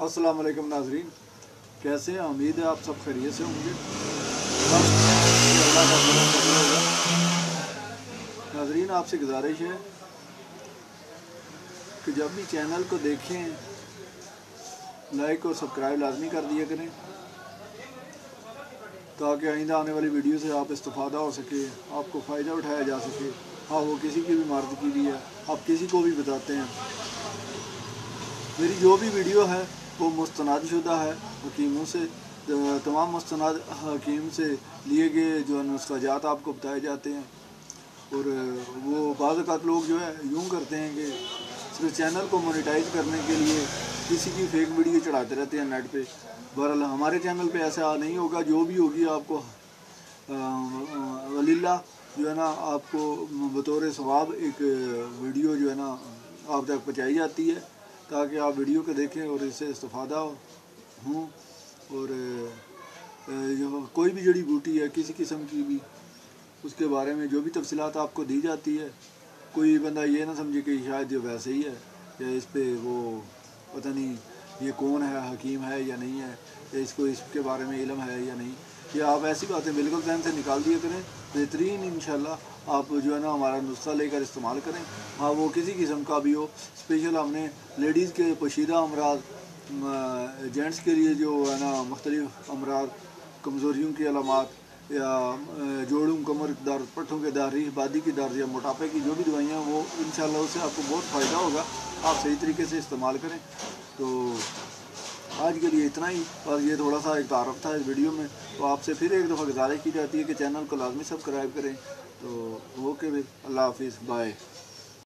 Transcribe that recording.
अस्सलाम वालेकुम नाजरीन, कैसे हैं? उम्मीद है आप सब खैरियत से होंगे। अल्लाह का करम होगा। नाजरीन, आपसे गुजारिश है कि जब भी चैनल को देखें लाइक और सब्सक्राइब लाजमी कर दिया करें ताकि आइंदा आने वाली वीडियो से आप इस्तेफादा हो सके, आपको फ़ायदा उठाया जा सके। हाँ, वो किसी की भी मदद की भी है, आप किसी को भी बताते हैं। मेरी जो भी वीडियो है वो मुस्तनद शुदा है हकीमों से, तमाम मुस्तनद हकीम से लिए गए जो नुस्ख़ाजात आपको बताए जाते हैं। और वो बाज़ औक़ात लोग जो है यूँ करते हैं कि सिर्फ चैनल को मोनेटाइज करने के लिए किसी की फेक वीडियो चढ़ाते रहते हैं नेट पे। बहरहाल हमारे चैनल पे ऐसा नहीं होगा, जो भी होगी आपको वलिल्लाह जो है ना आपको बतौर सवाब एक वीडियो जो है ना आप तक पहुँचाई जाती है ताकि आप वीडियो को देखें और इससे इस्तेफादा हों। और कोई भी जड़ी बूटी है किसी किस्म की भी, उसके बारे में जो भी तफसीलात आपको दी जाती है, कोई बंदा ये ना समझे कि शायद ये वैसे ही है या इस पे वो पता नहीं ये कौन है, हकीम है या नहीं है, या इसको इसके बारे में इल्म है या नहीं। कि आप ऐसी बातें बिल्कुल ज़हन से निकाल दिया करें, बेहतरीन इंशाल्लाह आप जो है ना हमारा नुस्खा लेकर इस्तेमाल करें। हाँ, वो किसी किस्म का भी हो। स्पेशल हमने लेडीज़ के पोशीदा अमराज, जेंट्स के लिए जो है ना मुख्तलिफ अमराज, कमज़ोरियों की अलामात या जोड़ों कमर दर्द, पट्ठों के दर्द, बादी की दर्द या मोटापे की जो भी दवाइयाँ वो इंशाल्लाह उससे आपको बहुत फ़ायदा होगा। आप सही तरीके से इस्तेमाल करें। तो आज के लिए इतना ही, और ये थोड़ा सा एक तारफ़ था इस वीडियो में। तो आपसे फिर एक दफ़ा गुजारिश की जाती है कि चैनल को लाजमी सब्सक्राइब करें। तो ओके, अल्लाह हाफिज़, बाय।